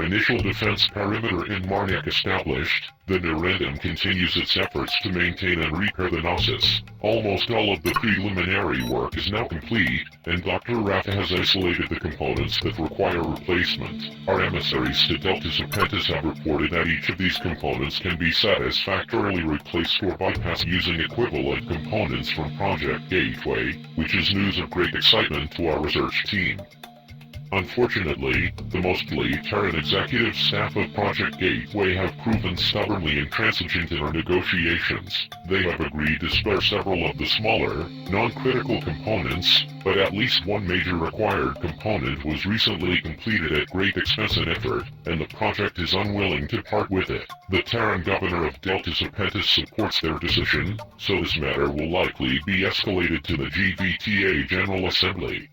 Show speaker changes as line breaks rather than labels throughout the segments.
initial defense perimeter in Marnak established, the Nerendum continues its efforts to maintain and repair the naezje. Almost all of the preliminary work is now complete, and Dr. Raphah has isolated the components that require replacement. Our emissaries to Delta's apprentice have reported that each of these components can be satisfactorily replaced or bypassed using equivalent components from Project Gateway, which is news of great excitement to our research team. Unfortunately, the mostly Terran executive staff of Project Gateway have proven stubbornly intransigent in our negotiations. They have agreed to spare several of the smaller, non-critical components, but at least one major required component was recently completed at great expense and effort, and the project is unwilling to part with it. The Terran governor of Delta's apprentice supports their decision, so this matter will likely be escalated to the GVTA General Assembly.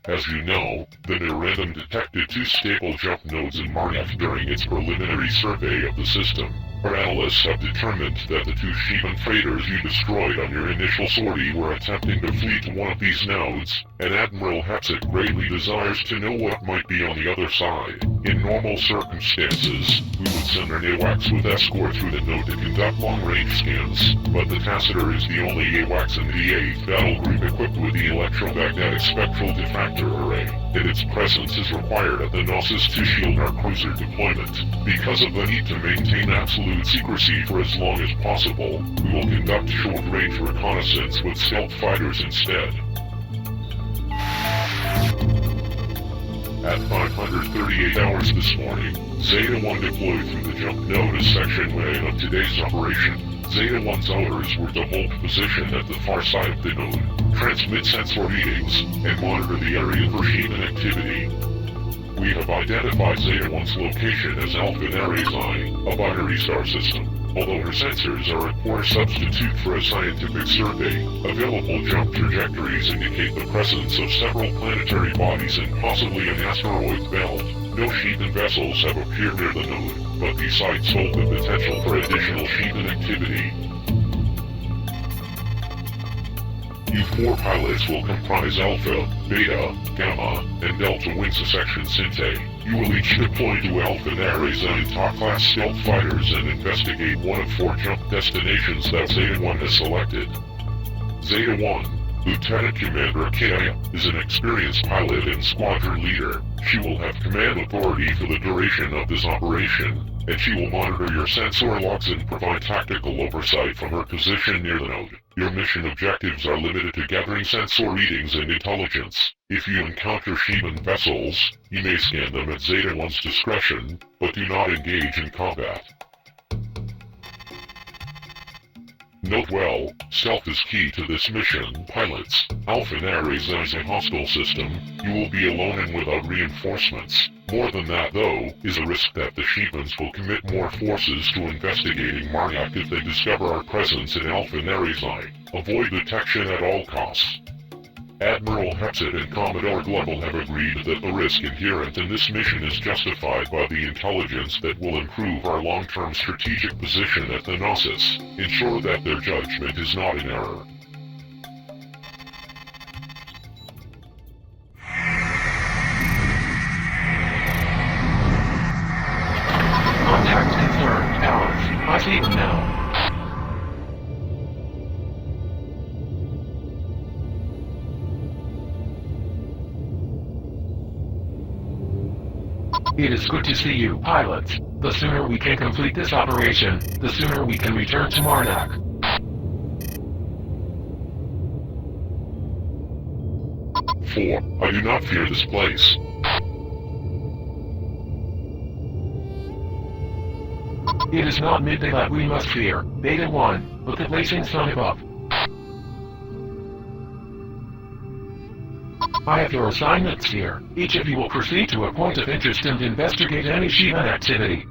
As you know, the Nerendum detected 2 stable jump nodes in Marnak during its preliminary survey of the system. Our analysts have determined that the 2 Sheevan freighters you destroyed on your initial sortie were attempting to flee to one of these nodes, and Admiral Hepzit greatly desires to know what might be on the other side. In normal circumstances, we would send our AWACS with escort through the node to conduct long-range scans, but the Tacitor is the only AWACS in the 8th battle group equipped with the electromagnetic spectral diffractor array, and its presence is required at the naezje to shield our cruiser deployment. Because of the need to maintain absolute secrecy for as long as possible, we will conduct short-range reconnaissance with stealth fighters instead. At 538 hours this morning, Zeta-1 deployed through the jump node as Section 1 of today's operation. Zeta-1's orders were to hold position at the far side of the node, transmit sensor readings, and monitor the area for Sheevan activity. We have identified Zeta-1's location as Alpha Naezje, a binary star system. Although her sensors are a poor substitute for a scientific survey, available jump trajectories indicate the presence of several planetary bodies and possibly an asteroid belt. No Sheevan vessels have appeared near the node, but these sites hold the potential for additional Sheevan activity. You 4 pilots will comprise Alpha, Beta, Gamma, and Delta Wings Section Sinte. You will each deploy to Alpha Naezje and top-class stealth fighters and investigate one of 4 jump destinations that Zeta-1 has selected. Zeta-1, Lieutenant Commander Kaya, is an experienced pilot and squadron leader. She will have command authority for the duration of this operation, and she will monitor your sensor logs and provide tactical oversight from her position near the node. Your mission objectives are limited to gathering sensor readings and intelligence. If you encounter Sheevan vessels, you may scan them at Zeta-1's discretion, but do not engage in combat. Note well, stealth is key to this mission, pilots. Alpha Naezje is a hostile system. You will be alone and without reinforcements. More than that, though, is a risk that the Sheevans will commit more forces to investigating Marnak if they discover our presence in Alpha Naezje. Avoid detection at all costs. Admiral Hepzit and Commodore Global have agreed that the risk inherent in this mission is justified by the intelligence that will improve our long-term strategic position at the naezje. Ensure that their judgment is not in error.
Contact confirmed, Alex. I see them now. It is good to see you, pilots. The sooner we can complete this operation, the sooner we can return to Marnak.
I do not fear this place.
It is not midday that we must fear. Beta 1, look at blazing sun above. I have your assignments here. Each of you will proceed to a point of interest and investigate any Sheevan activity.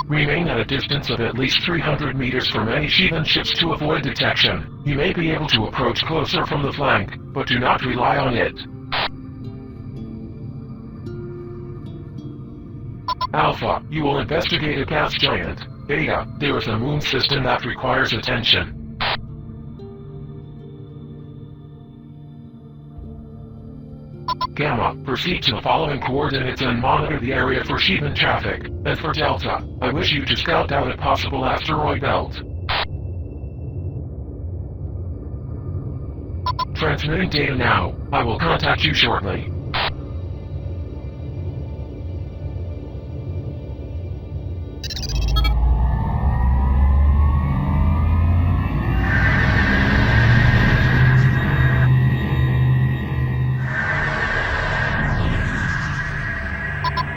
Remain at a distance of at least 300 meters from any Sheevan ships to avoid detection. You may be able to approach closer from the flank, but do not rely on it. Alpha, you will investigate a gas giant. Beta, there is a moon system that requires attention. Gamma, proceed to the following coordinates and monitor the area for shipment traffic. And for Delta, I wish you to scout out a possible asteroid belt. Transmitting data now. I will contact you shortly.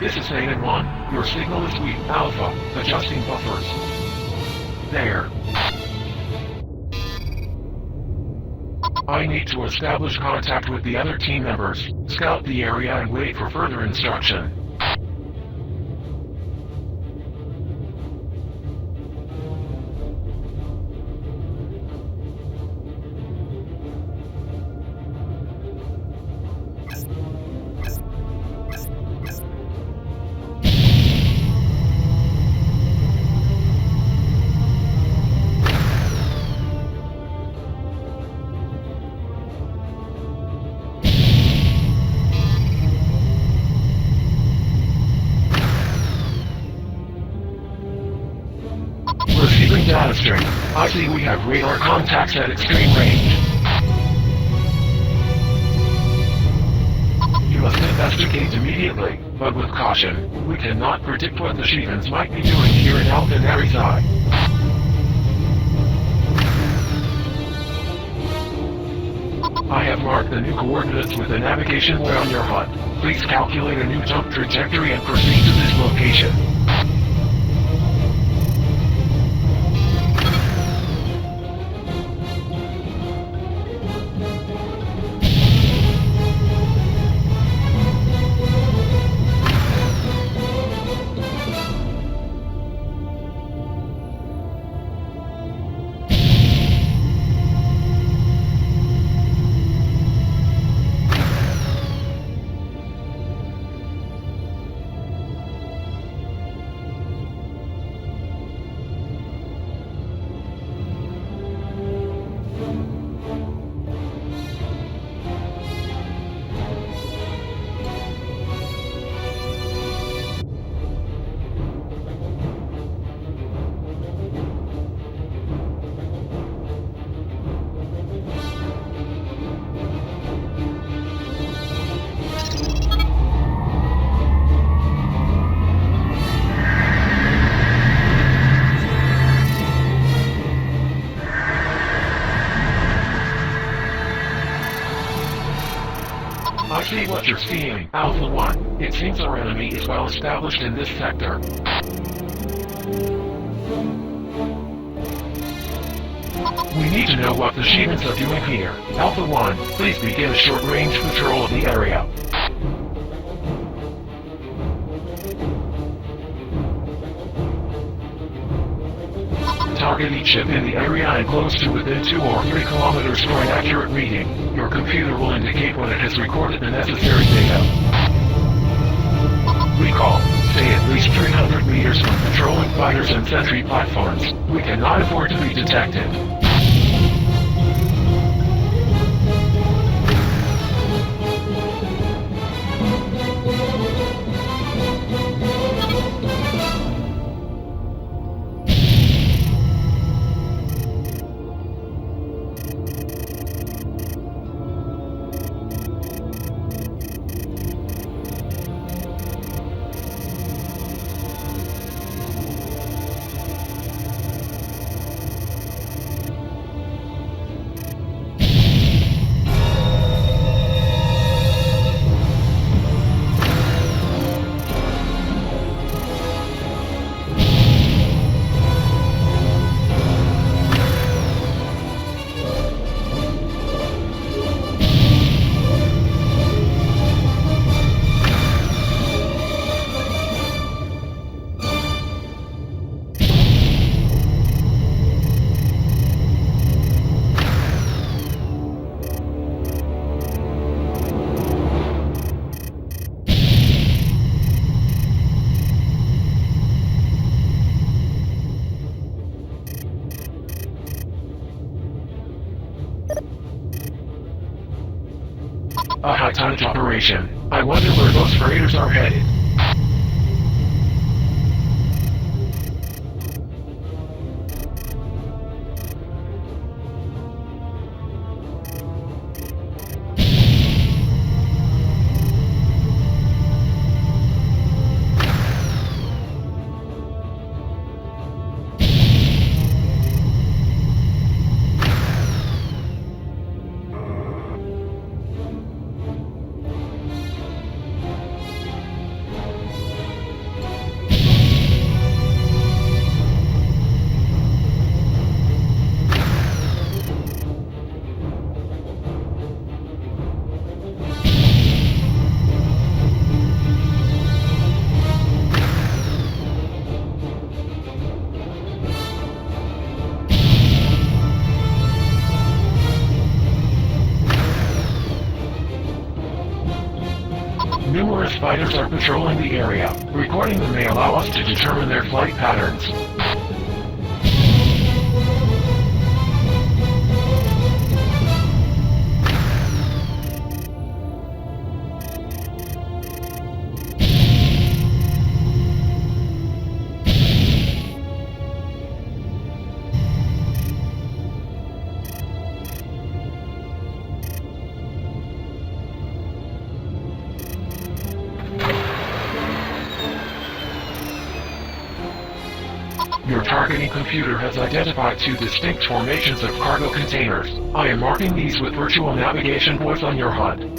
This is Theta 1. Your signal is weak. Alpha. Adjusting buffers. There. I need to establish contact with the other team members, scout the area and wait for further instruction. Receiving data stream. I see we have radar contacts at extreme range. You must investigate immediately, but with caution. We cannot predict what the Shivans might be doing here in Atankharz'ythi. I have marked the new coordinates with the navigation wheel on your HUD. Please calculate a new jump trajectory and proceed to this location. I see what you're seeing, Alpha 1. It seems our enemy is well established in this sector. We need to know what the Shivans are doing here. Alpha 1, please begin a short-range patrol of the area. Target each ship in the area and close to within 2 or 3 kilometers for an accurate reading. Your computer will indicate when it has recorded the necessary data. Recall, stay at least 300 meters from patrolling fighters and sentry platforms. We cannot afford to be detected. high-tonnage operation. I wonder where those freighters are headed. Numerous fighters are patrolling the area. Recording them may allow us to determine their flight patterns. Your targeting computer has identified two distinct formations of cargo containers. I am marking these with virtual navigation points on your HUD.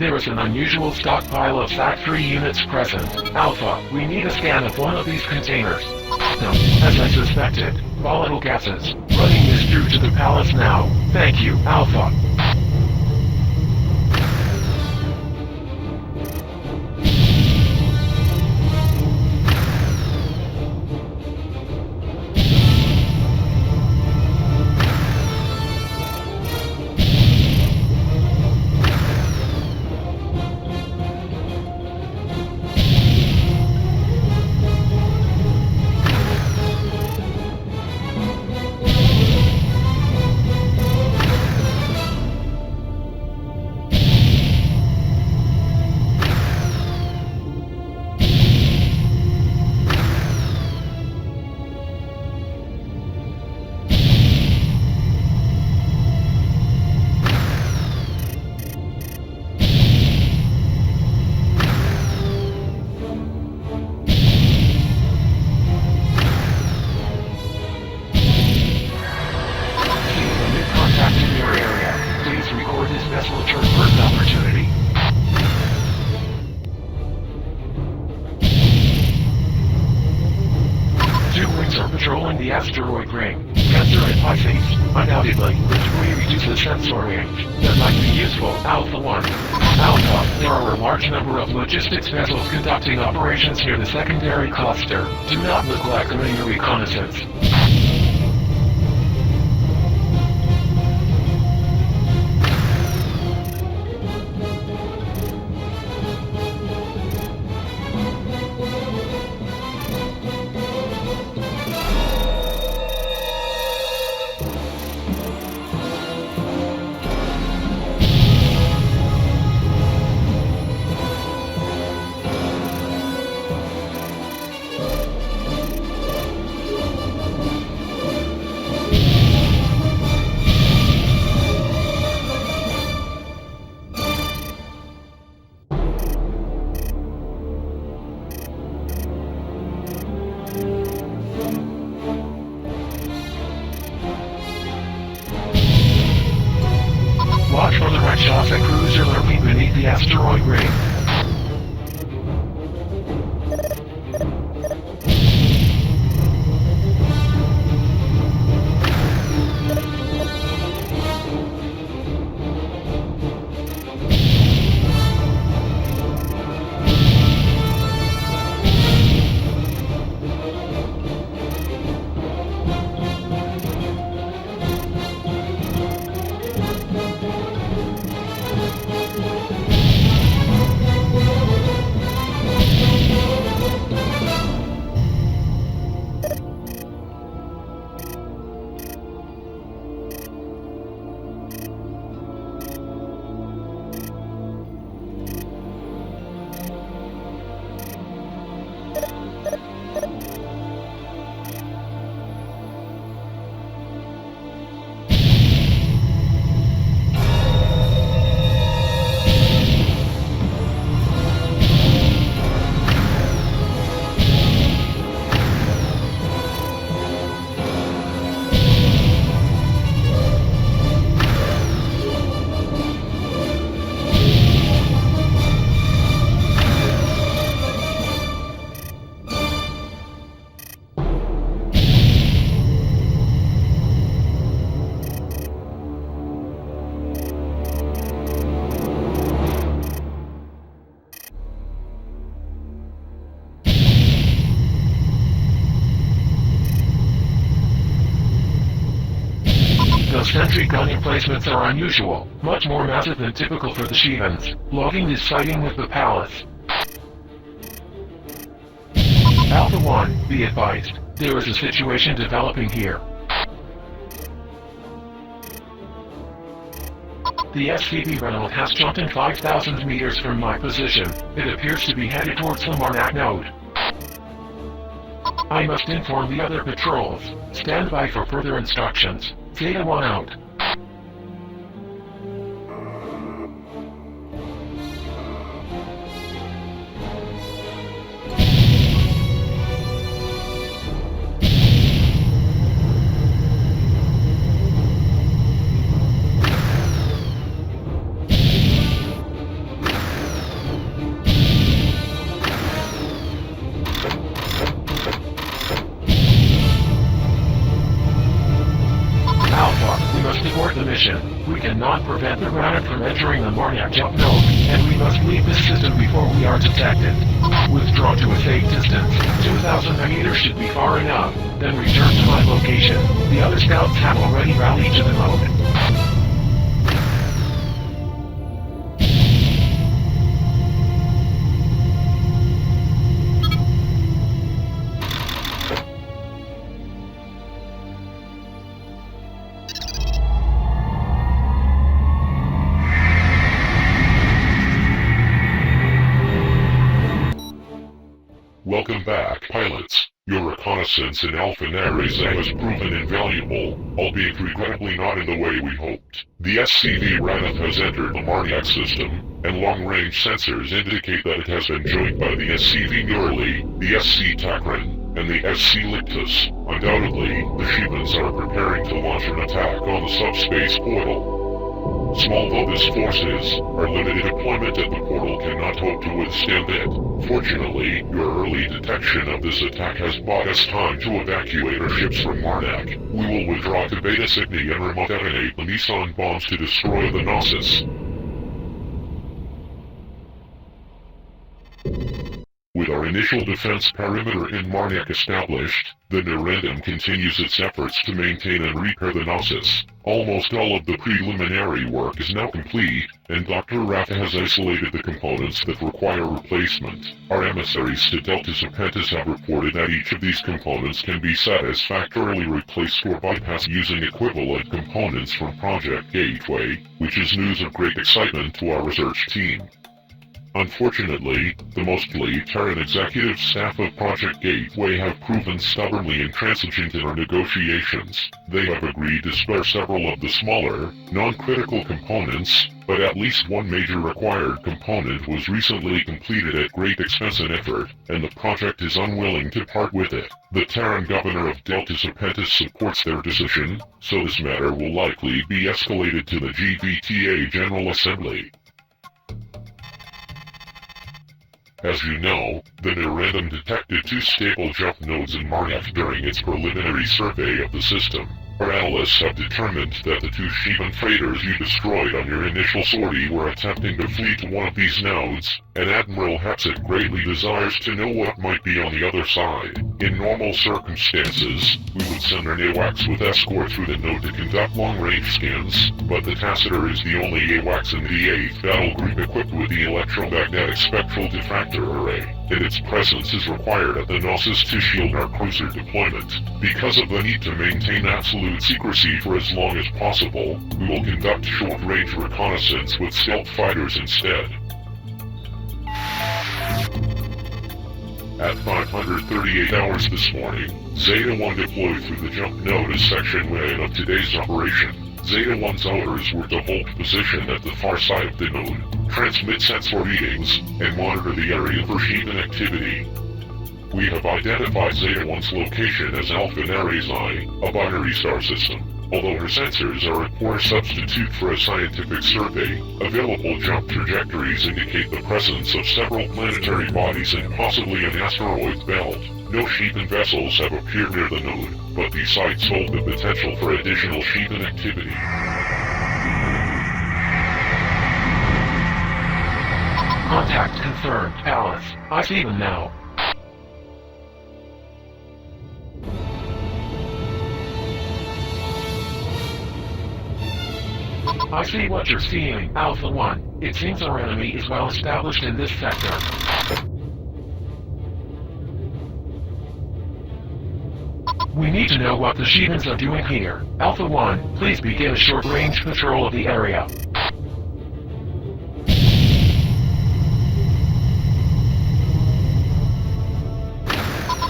There is an unusual stockpile of SAC-3 units present. Alpha, we need a scan of one of these containers. No, as I suspected, volatile gases. Running this through to the palace now. Thank you, Alpha. Patrolling the asteroid ring. Cancer and Pisces. Undoubtedly, the debris reduces sensor range. That might be useful. Alpha 1. Alpha, there are a large number of logistics vessels conducting operations near the secondary cluster. Do not neglect doing your reconnaissance. Raphah cruiser lurking beneath the asteroid ring. The sentry gun emplacements are unusual, much more massive than typical for the Shivans. Logging this sighting with the palace. Alpha 1, be advised. There is a situation developing here. The SCP Renault has jumped in 5,000 meters from my position. It appears to be headed towards the Marnak node. I must inform the other patrols. Stand by for further instructions. Zeta 1 out. We cannot prevent the Granite from entering the Marnak jump node, and we must leave this system before we are detected. Withdraw to a safe distance. 2,000 meters should be far enough, then return to my location. The other scouts have already rallied to the node.
Welcome back, pilots. Your reconnaissance in Alpha naezje has proven invaluable, albeit regrettably not in the way we hoped. The SCV Raphah has entered the Marnak system, and long-range sensors indicate that it has been joined by the SCV Nurli, the SC Terran, and the SC Lictus. Undoubtedly, the Shivans are preparing to launch an attack on the subspace portal. Small though this force is, our limited deployment at the portal cannot hope to withstand it. Fortunately, your early detection of this attack has bought us time to evacuate our ships from Marnak. We will withdraw to Beta Cygni and remote detonate the Nissan bombs to destroy the naezje. With our initial defense perimeter in Marnak established, the Terran continues its efforts to maintain and repair the naezje. Almost all of the preliminary work is now complete, and Dr. Raphah has isolated the components that require replacement. Our emissaries to Delta Serpentis have reported that each of these components can be satisfactorily replaced or bypassed using equivalent components from Project Gateway, which is news of great excitement to our research team. Unfortunately, the mostly Terran executive staff of Project Gateway have proven stubbornly intransigent in our negotiations. They have agreed to spare several of the smaller, non-critical components, but at least one major required component was recently completed at great expense and effort, and the project is unwilling to part with it. The Terran governor of Delta Serpentis supports their decision, so this matter will likely be escalated to the GBTA General Assembly. As you know, the Nerendum detected 2 stable jump nodes in Marnef during its preliminary survey of the system. Our analysts have determined that the 2 Sheevan freighters you destroyed on your initial sortie were attempting to flee to one of these nodes, and Admiral Hexet greatly desires to know what might be on the other side. In normal circumstances, we would send our AWACS with escort through the node to conduct long-range scans, but the Tacitor is the only AWACS in the 8th battle group equipped with the electromagnetic spectral diffractor array, and its presence is required at the Gnosis to shield our cruiser deployment. Because of the need to maintain absolute secrecy for as long as possible, we will conduct short-range reconnaissance with stealth fighters instead. At 538 hours this morning, Zeta-1 deployed through the jump node as Section 1 of today's operation. Zeta-1's orders were to hold position at the far side of the node, transmit sensor readings, and monitor the area for Sheevan activity. We have identified Zeta-1's location as Alpha Naezye, a binary star system. Although her sensors are a poor substitute for a scientific survey, available jump trajectories indicate the presence of several planetary bodies and possibly an asteroid belt. No Sheevan vessels have appeared near the node, but these sites hold the potential for additional Sheevan activity.
Contact confirmed, Alice. I see them now. I see what you're seeing, Alpha 1. It seems our enemy is well established in this sector. We need to know what the Sheevans are doing here. Alpha 1, please begin a short-range patrol of the area.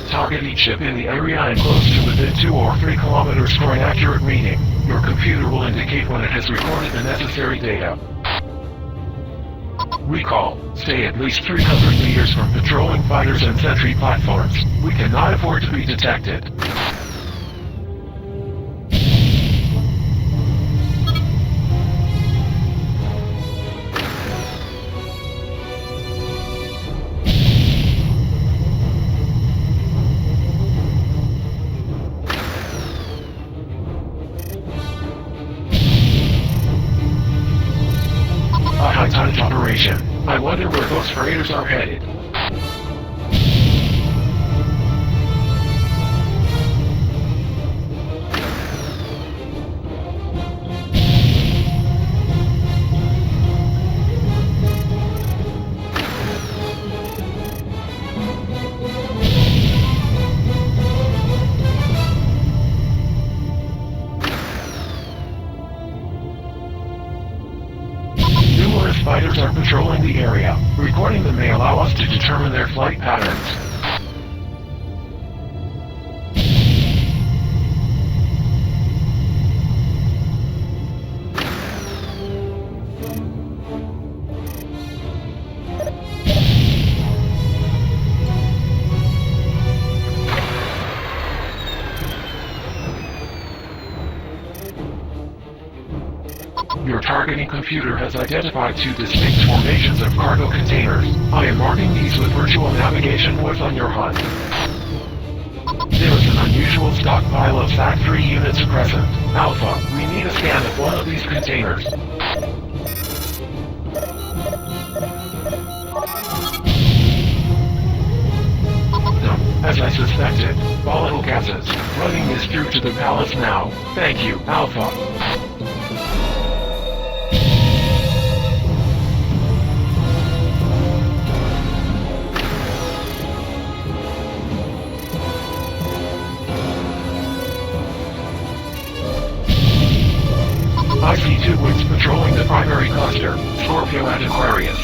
Target each ship in the area and close to within 2 or 3 kilometers for an accurate reading. Your computer will indicate when it has recorded the necessary data. Recall, stay at least 300 meters from patrolling fighters and sentry platforms. We cannot afford to be detected. Operation. I wonder where those freighters are headed. Fighters are patrolling the area. Recording them may allow us to determine their flight patterns. Your targeting computer has identified 2 distinct formations of cargo containers. I am marking these with virtual navigation voice on your HUD. There is an unusual stockpile of SAC-3 units present. Alpha, we need a scan of one of these containers. As I suspected, volatile gases. Running this through to the palace now. Thank you, Alpha. I see 2 wings patrolling the primary cluster, Scorpio and Aquarius.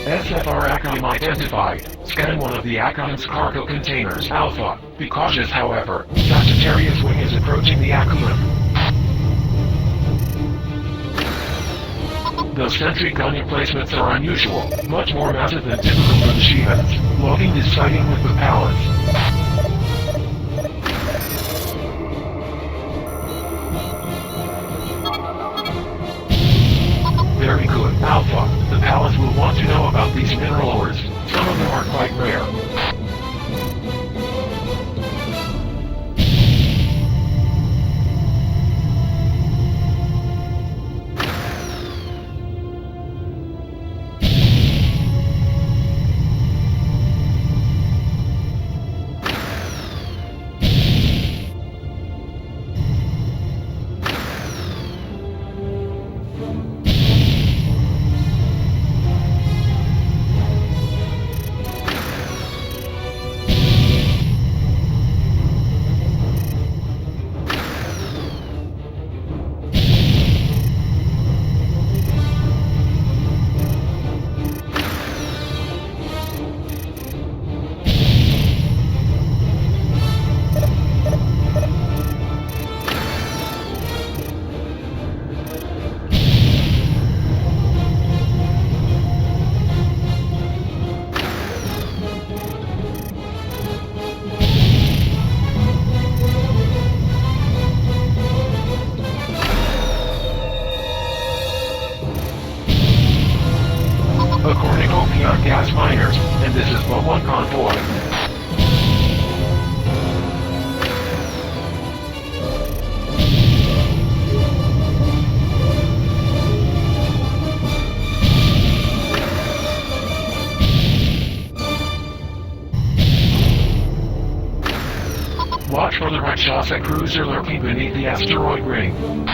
SFR Acom identified. Scan one of the Acom's cargo containers. Alpha. Be cautious, however. Sagittarius wing is approaching the Acom. Those sentry gun emplacements are unusual, much more massive than typical for the Shihans. Logging this sighting with the palace. Very good, Alpha. The palace will want to know about these mineral ores. Some of them are quite rare. According to Opium gas miners, and this is but one convoy. Watch for the Rakshasa cruiser lurking beneath the asteroid ring.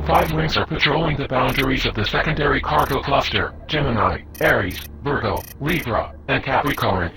Five wings are patrolling the boundaries of the secondary cargo cluster: Gemini, Aries, Virgo, Libra, and Capricorn.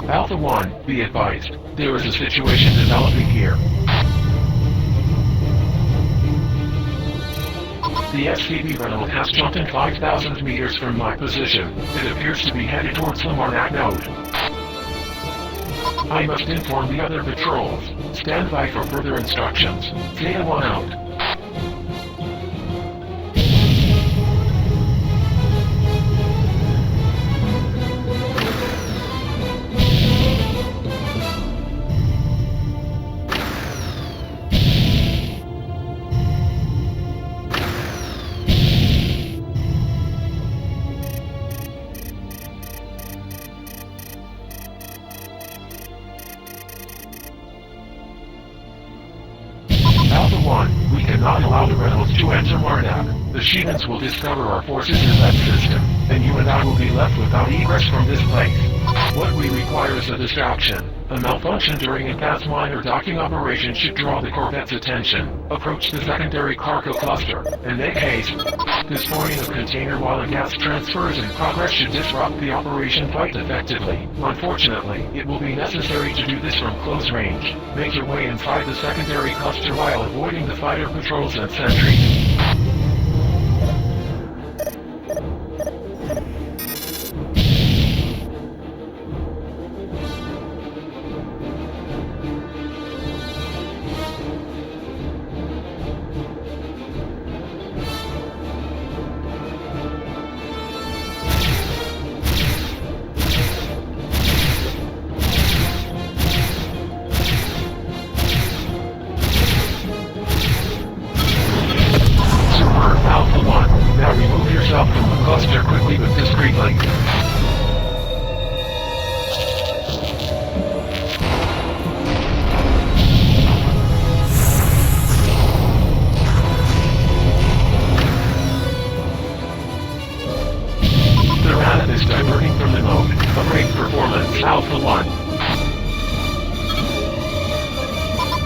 Alpha 1, be advised, there is a situation developing here. The SCP Reynolds has jumped in 5,000 meters from my position. It appears to be headed towards the Marnak node. I must inform the other patrols. Stand by for further instructions. Zeta 1 out. Alpha 1, we cannot allow the rebels to enter Marnak. The Shivans will discover our forces in that system, and you and I will be left without egress from this place. What we require is a distraction. A malfunction during a gas mine or docking operation should draw the Corvette's attention. Approach the secondary cargo cluster, and make haste. Destroying a container while a gas transfer is in progress should disrupt the operation quite effectively. Unfortunately, it will be necessary to do this from close range. Make your way inside the secondary cluster while avoiding the fighter patrols and sentries. From the cluster quickly but discreetly. The Raphah is diverting from the node. A great performance, Alpha 1.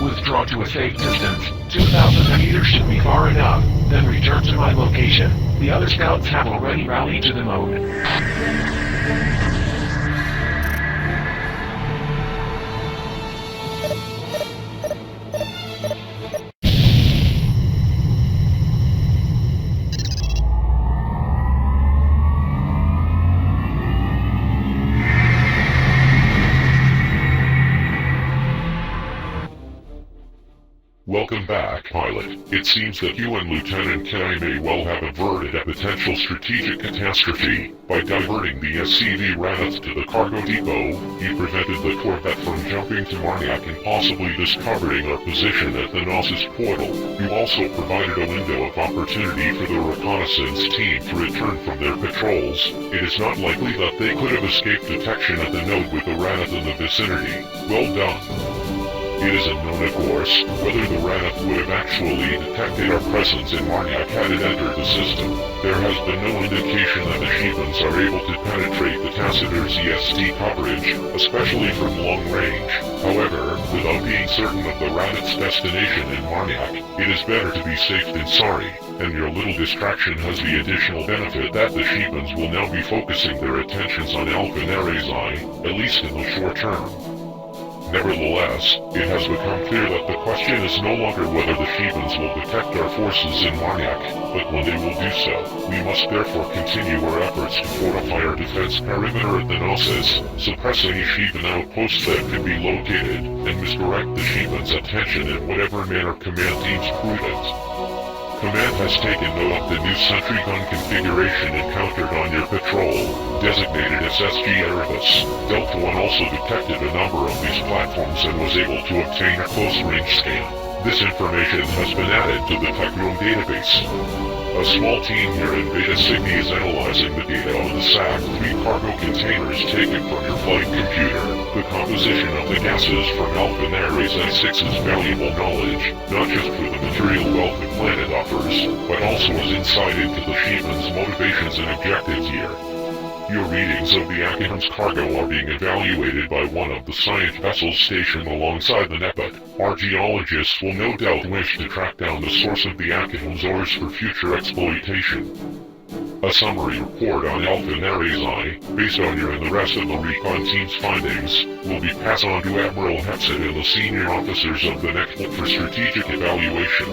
Withdraw to a safe distance. 2,000 meters should be far enough. Then return to my location. The other scouts have already rallied to the node.
Welcome back, pilot. It seems that you and Lieutenant Kai may well have averted a potential strategic catastrophe. By diverting the SCV Raphah to the cargo depot, you prevented the Corvette from jumping to Marnak and possibly discovering our position at the Gnosis portal. You also provided a window of opportunity for the reconnaissance team to return from their patrols. It is not likely that they could have escaped detection at the node with the Raphah in the vicinity. Well done. It isn't known, of course, whether the Raphah would have actually detected our presence in Marnak had it entered the system. There has been no indication that the Shivans are able to penetrate the Tacitor's ESD coverage, especially from long range. However, without being certain of the Raphah's destination in Marnak, it is better to be safe than sorry, and your little distraction has the additional benefit that the Shivans will now be focusing their attentions on Atankharz'ythi, at least in the short term. Nevertheless, it has become clear that the question is no longer whether the Shivans will detect our forces in Marnak, but when they will do so. We must therefore continue our efforts to fortify our defense perimeter at the Gnosis, suppress any Shivan outposts that could be located, and misdirect the Shivan's attention in whatever manner Command deems prudent. Command has taken note of the new sentry gun configuration encountered on your patrol, designated as SG Erebus. Delta 1 also detected a number of these platforms and was able to obtain a close-range scan. This information has been added to the TechRoom database. A small team here in Beta Cygni is analyzing the data on the SAG-3 cargo containers taken from your flight computer. The composition of the gases from Atankharz'ythi's valuable knowledge, not just for the material wealth the planet offers, but also as insight into the Shivan's motivations and objectives here. Your readings of the Atankharz's cargo are being evaluated by one of the science vessels stationed alongside the Nepot. Our geologists will no doubt wish to track down the source of the Atankharz's ores for future exploitation. A summary report on Atankharz'ythi, based on your and the rest of the recon team's findings, will be passed on to Admiral Hepsit and the senior officers of the next for strategic evaluation.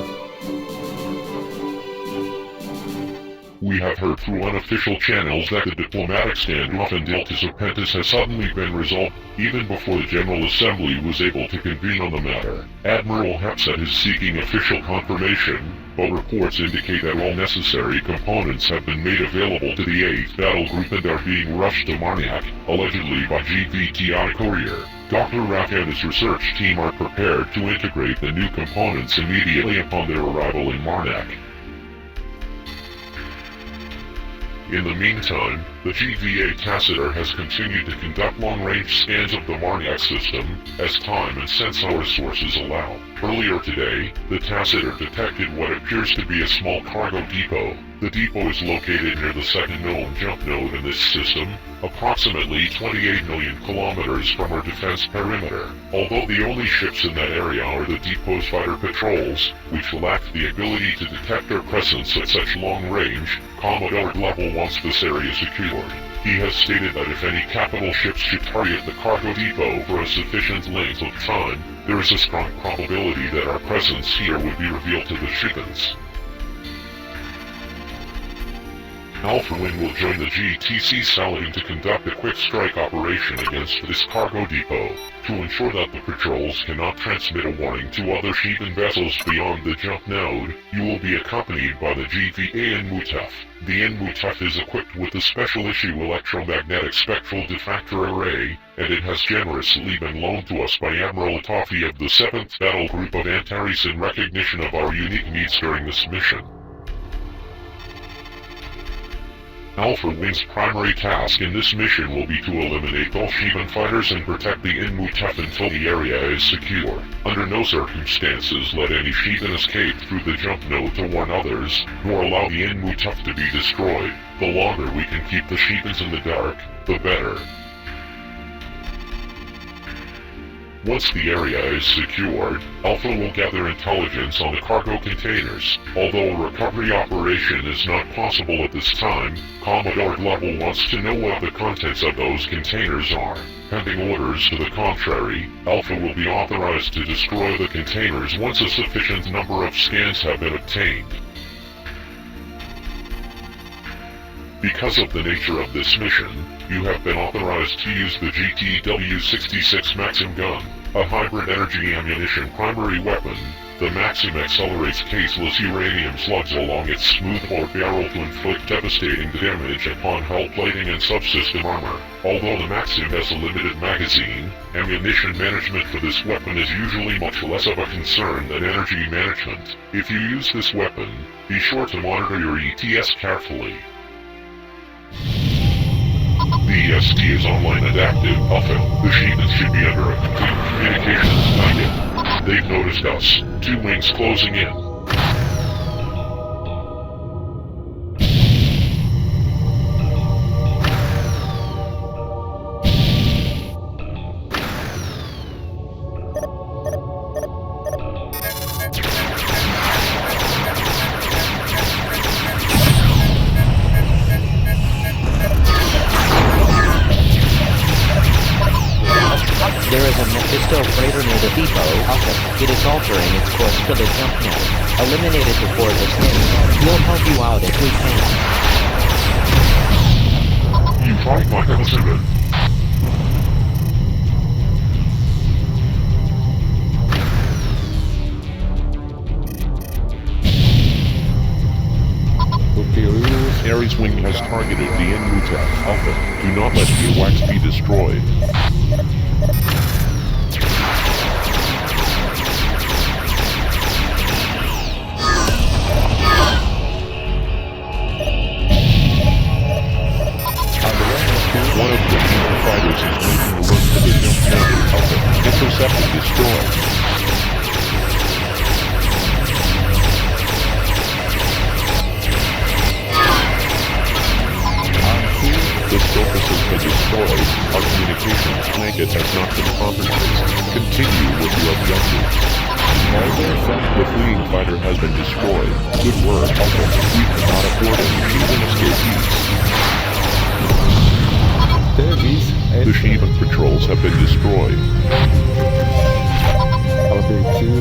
We We have heard through unofficial channels that the diplomatic standoff in Delta Serpentis has suddenly been resolved, even before the General Assembly was able to convene on the matter. Admiral Hapset is seeking official confirmation, but reports indicate that all necessary components have been made available to the 8th Battle Group and are being rushed to Marniak, allegedly by GVTI courier. Dr. Raphah and his research team are prepared to integrate the new components immediately upon their arrival in Marniak. In the meantime, the GVA Tacitor has continued to conduct long-range scans of the Marniak system, as time and sensor sources allow. Earlier today, the Tacitor detected what appears to be a small cargo depot. The depot is located near the second known jump node in this system, approximately 28 million kilometers from our defense perimeter. Although the only ships in that area are the depot's fighter patrols, which lack the ability to detect their presence at such long range, Commodore Level wants this area secured. He has stated that if any capital ships should target the cargo depot for a sufficient length of time, there is a strong probability that our presence here would be revealed to the Shipans. Alpha Wing will join the GTC Saladin to conduct a quick strike operation against this cargo depot. To ensure that the patrols cannot transmit a warning to other Shivan vessels beyond the jump node, you will be accompanied by the GVA Enmutef. The Enmutef is equipped with a special issue electromagnetic spectral diffractor array, and it has generously been loaned to us by Admiral Atankharz'ythi of the 7th Battle Group of Antares in recognition of our unique needs during this mission. Alpha Wing's primary task in this mission will be to eliminate all Shivan fighters and protect the Enmutef until the area is secure. Under no circumstances let any Shivan escape through the jump node to warn others, nor allow the Enmutef to be destroyed. The longer we can keep the Shivans in the dark, the better. Once the area is secured, Alpha will gather intelligence on the cargo containers. Although a recovery operation is not possible at this time, Commodore Level wants to know what the contents of those containers are. Pending orders to the contrary, Alpha will be authorized to destroy the containers once a sufficient number of scans have been obtained. Because of the nature of this mission, you have been authorized to use the GTW-66 Maxim gun, a hybrid energy ammunition primary weapon. The Maxim accelerates caseless uranium slugs along its smooth bore barrel to inflict devastating damage upon hull plating and subsystem armor. Although the Maxim has a limited magazine, ammunition management for this weapon is usually much less of a concern than energy management. If you use this weapon, be sure to monitor your ETS carefully. The EST is online and active. Alpha, the Shivans should be under a complete communications timeout. They've noticed us. 2 wings closing in.
There is a Mephisto freighter near the depot. Alpha, it is altering its course for the jump node. Eliminate it before it escapes. We'll help you out if we can.
You fight like a Vasudan. Ares Wing has targeted the Enmutef. Alpha, do not let your wax be destroyed. One of the Shivan fighters is making a run for the jump node. Alpha, intercept and destroy. The surface has been destroyed. Our communications blanket has not been compromised. Continue with your objectives. The fleeing fighter has been destroyed. Good work, Alpha. We cannot afford any Shivan escapees. The Shivan patrols have been destroyed.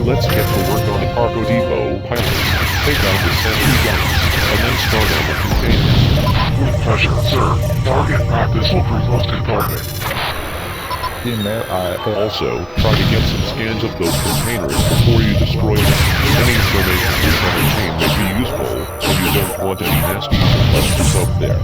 Let's get to work on the cargo depot, pilots. Take out the sentry guns, and then start on the containers.
With pleasure, sir. Target practice will prove most cathartic.
Also, try to get some scans of those containers before you destroy them. Any information you can obtain may be useful, and you don't want any nasty questions up there.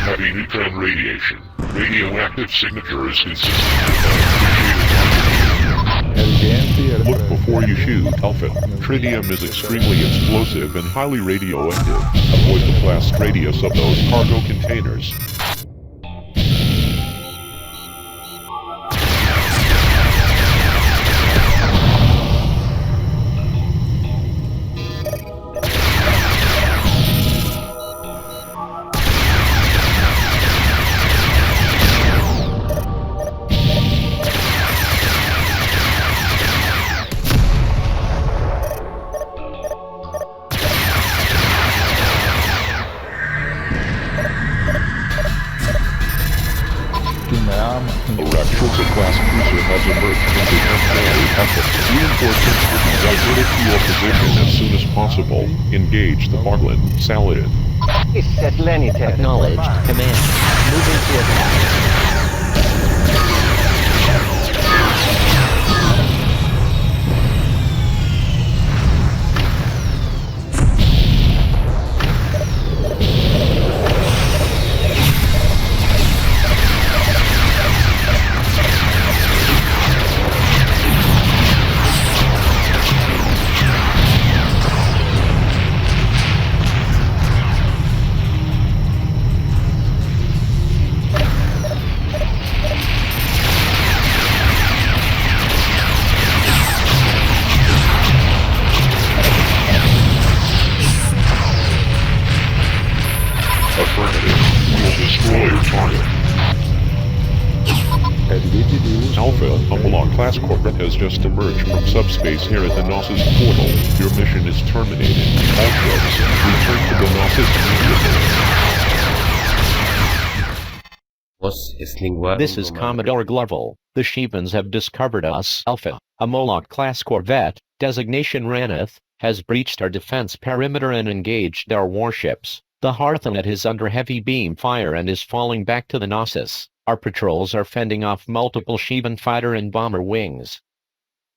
Heavy neutron radiation. Radioactive signature is consistent with Look before you shoot, Alpha. Tritium is extremely explosive and highly radioactive. Avoid the blast radius of those cargo containers. A Raphah-class cruiser has emerged from the temporary effort. Reinforcements will be diverted to your position as soon as possible. Engage the Barlin Saladin.
Acknowledged. Command. Moving to attack.
Alpha, a Moloch-class corvette has just emerged from subspace here at the Naezje portal. Your mission is terminated. All ships, return to the Naezje immediately.
This is Commodore Glovel. The Shebans have discovered us. Alpha, a Moloch-class corvette, designation Ranith, has breached our defense perimeter and engaged our warships. The Harthanet is under heavy beam fire and is falling back to the Naezje. Our patrols are fending off multiple Sheban fighter and bomber wings.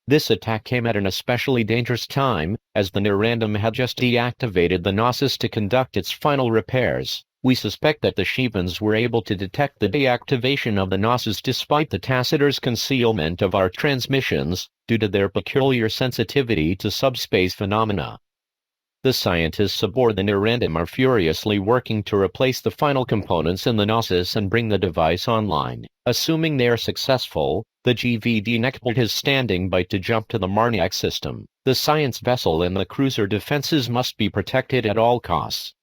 This attack came at an especially dangerous time, as the Nerandum had just deactivated the Naezje to conduct its final repairs. We suspect that the Shebans were able to detect the deactivation of the Naezje despite the Tacitor's concealment of our transmissions, due to their peculiar sensitivity to subspace phenomena. The scientists aboard the Nerandum are furiously working to replace the final components in the Naezje and bring the device online. Assuming they are successful, the GVD Neckport is standing by to jump to the Marniac system. The science vessel and the cruiser defenses must be protected at all costs.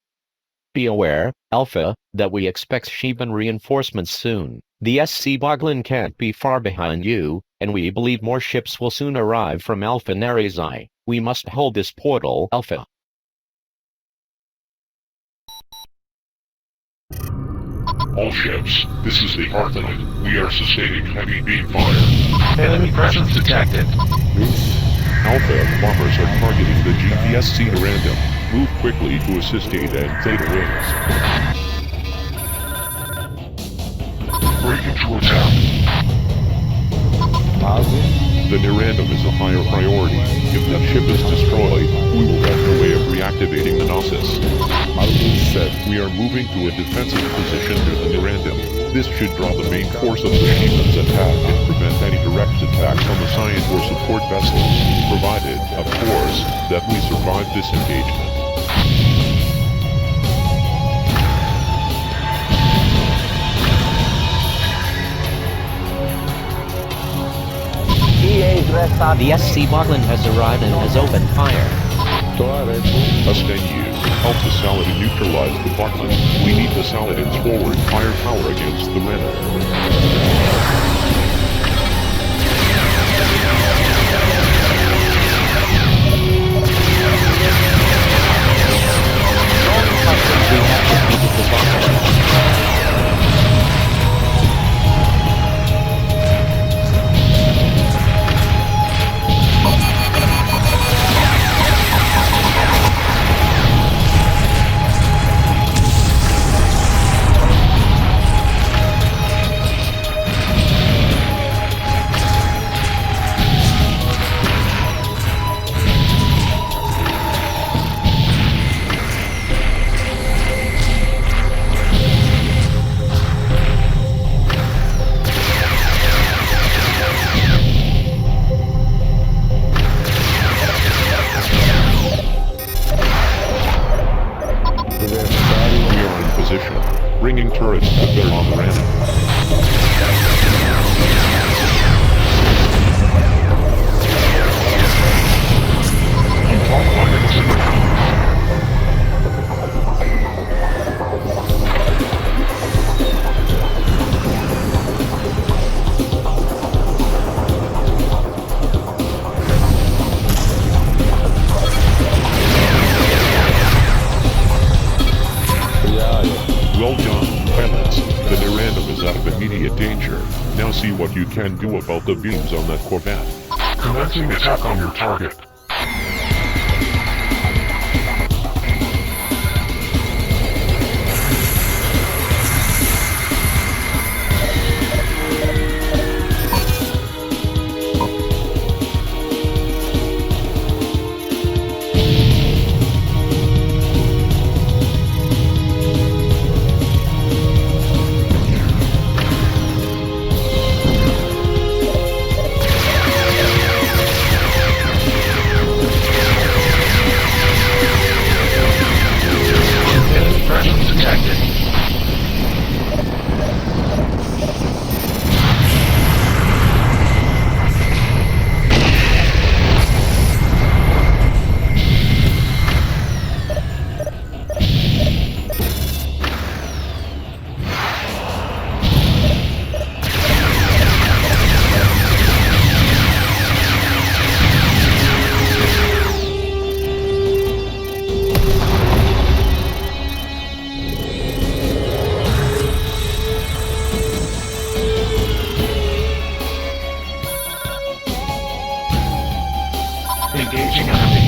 Be aware, Alpha, that we expect Sheban reinforcements soon. The SC Boglin can't be far behind you, and we believe more ships will soon arrive from Alpha Naezje. We must hold this portal, Alpha.
All ships, this is the Harthanet. We are sustaining heavy beam fire.
Enemy presence detected.
Alpha, bombers are targeting the GPSC Nerandum. Move quickly to assist Eta and Theta wings.
breaking to attack.
The Nerandum is a higher priority. If that ship is destroyed, we will have no way of reactivating the Naezje. We are moving to a defensive position near the Nerandum. This should draw the main force of the Sheeman's attack and prevent any direct attacks on the science or support vessels, provided, of course, that we survive this engagement.
The SC Bogland has arrived and has opened fire.
Astenu, help the Saladin neutralize the Bogland. We need the Saladin's forward firepower against the Renner.
We have defeated the Bogland.
Bringing turrets to bear on the Random. Well done, pilots. The Nerandum is out of immediate danger. Now see what you can do about the beams on that Corvette.
Commencing attack on your target. Engaging enemy.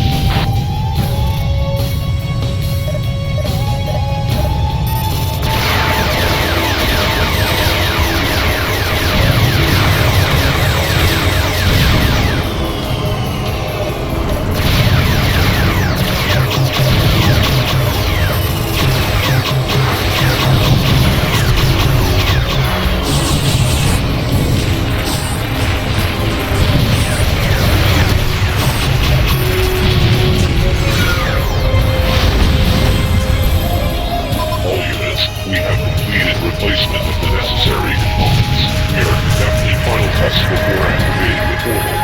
Replacement of the necessary components. We are conducting final tests before activating the portal.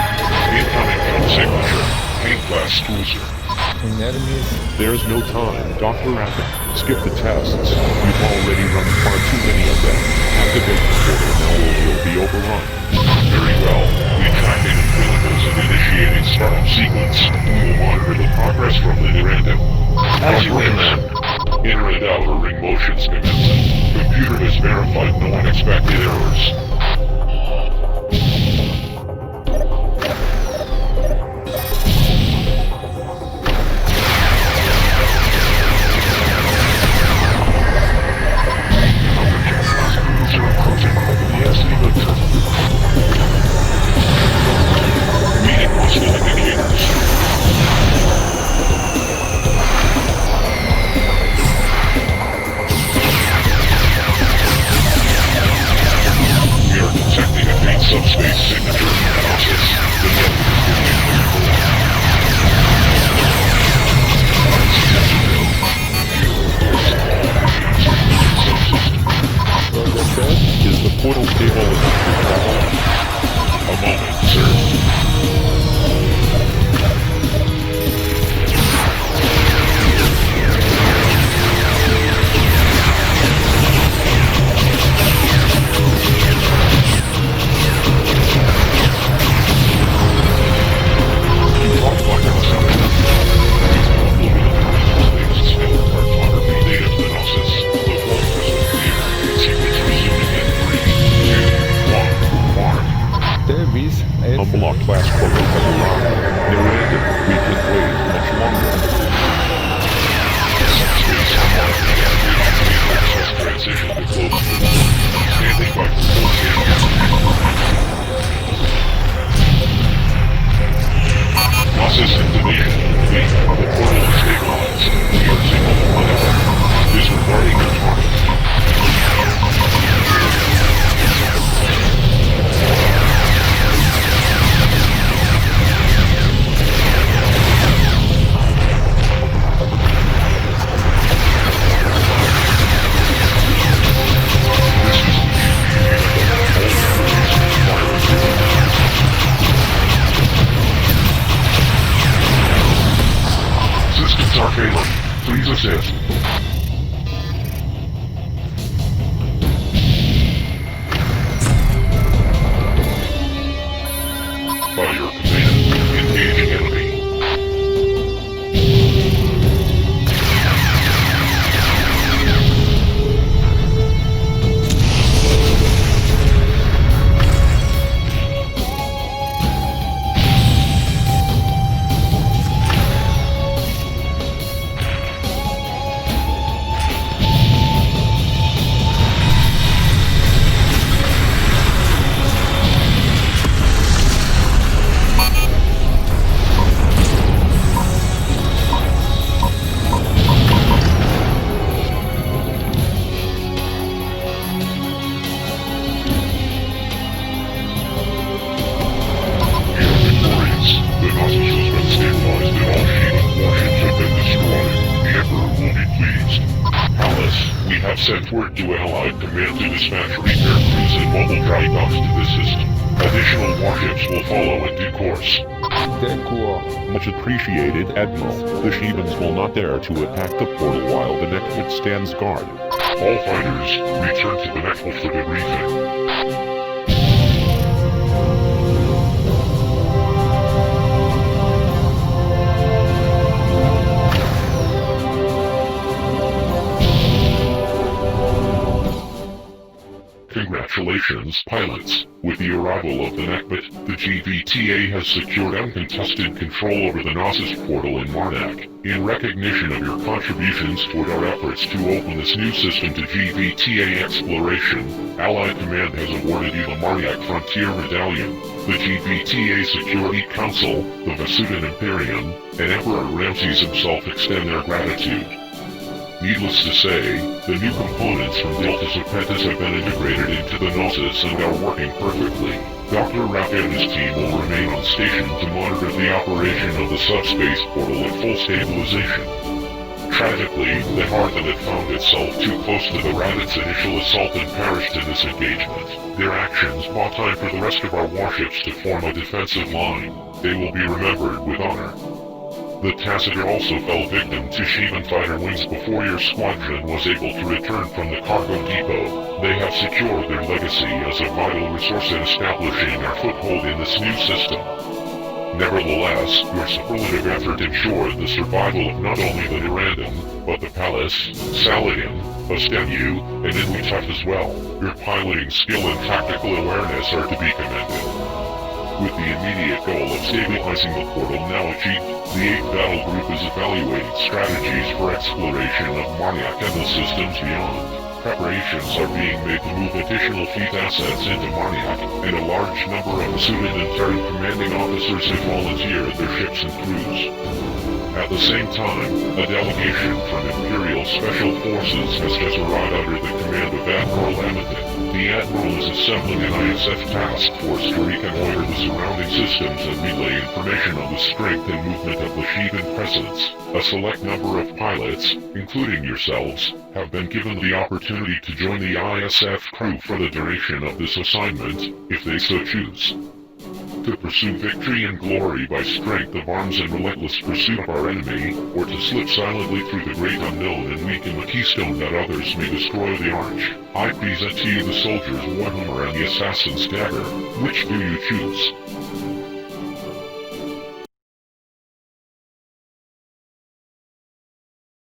Incoming code signature. A-class cruiser. There's no time, Dr. Raphah. Skip the tests. We've already run far too many of them. Activate the portal now or we'll be overrun. Very well. Retracting umbilicals and initiating startup sequence. We will monitor the progress from the Nerandum.
As you command.
Inner and outer ring motions commencing. Computer has verified no unexpected errors.
Cruiser approaching.
hostile indicators. We are detecting a faint subspace signature in the process. The network is beginning to overlap. Is the portal stable enough to travel? A moment, sir. Unlock class portal has arrived. No random, we can wait much longer. Subspace access transition to close. Standing by for full scan. Process activation complete. The portal is stabilized. We are signal on disregarding the target. Systems are failing. Please assist. By your command, engaging enemy. Sent word to Allied Command to dispatch repair crews and mobile dry docks to this system. Additional warships will follow in due course. Much appreciated, Admiral. The Shebans will not dare to attack the portal while the Nekbit stands guard. All fighters, return to the Nekbit for debriefing. Congratulations, pilots. With the arrival of the Nekbit, the GVTA has secured uncontested control over the naezje portal in Marnak. In recognition of your contributions toward our efforts to open this new system to GVTA exploration, Allied Command has awarded you the Marnak Frontier Medallion. The GVTA Security Council, the Vasudan Imperium, and Emperor Ramses himself extend their gratitude. Needless to say, the new components from Delta Serpentis have been integrated into the naezje and are working perfectly. Dr. Raphah and his team will remain on station to monitor the operation of the subspace portal at full stabilisation. Tragically, the Harthan had found itself too close to the Radit's initial assault and perished in this engagement. Their actions bought time for the rest of our warships to form a defensive line. They will be remembered with honor. The Tacitor also fell victim to Shevan fighter wings before your squadron was able to return from the cargo depot. They have secured their legacy as a vital resource in establishing our foothold in this new system. Nevertheless, your superlative effort ensured the survival of not only the Durandon, but the Palace, Saladin, Ostemu, and Inuitut as well. Your piloting skill and tactical awareness are to be commended. With the immediate goal of stabilizing the portal now achieved, the 8th Battle Group is evaluating strategies for exploration of Marnak and the systems beyond. preparations are being made to move additional fleet assets into Marniac, and a large number of Vasudan and Terran commanding officers have volunteered their ships and crews. At the same time, a delegation from Imperial Special Forces has just arrived under the command of Admiral Amitin. The Admiral is assembling an ISF task force to reconnoiter the surrounding systems and relay information on the strength and movement of the Sheevan presence. A select number of pilots, including yourselves, have been given the opportunity to join the ISF crew for the duration of this assignment, if they so choose. To pursue victory and glory by strength of arms and relentless pursuit of our enemy, or to slip silently through the great unknown and weaken the keystone that others may destroy the arch. I present to you the soldier's war hammer and the assassin's dagger. Which do you choose?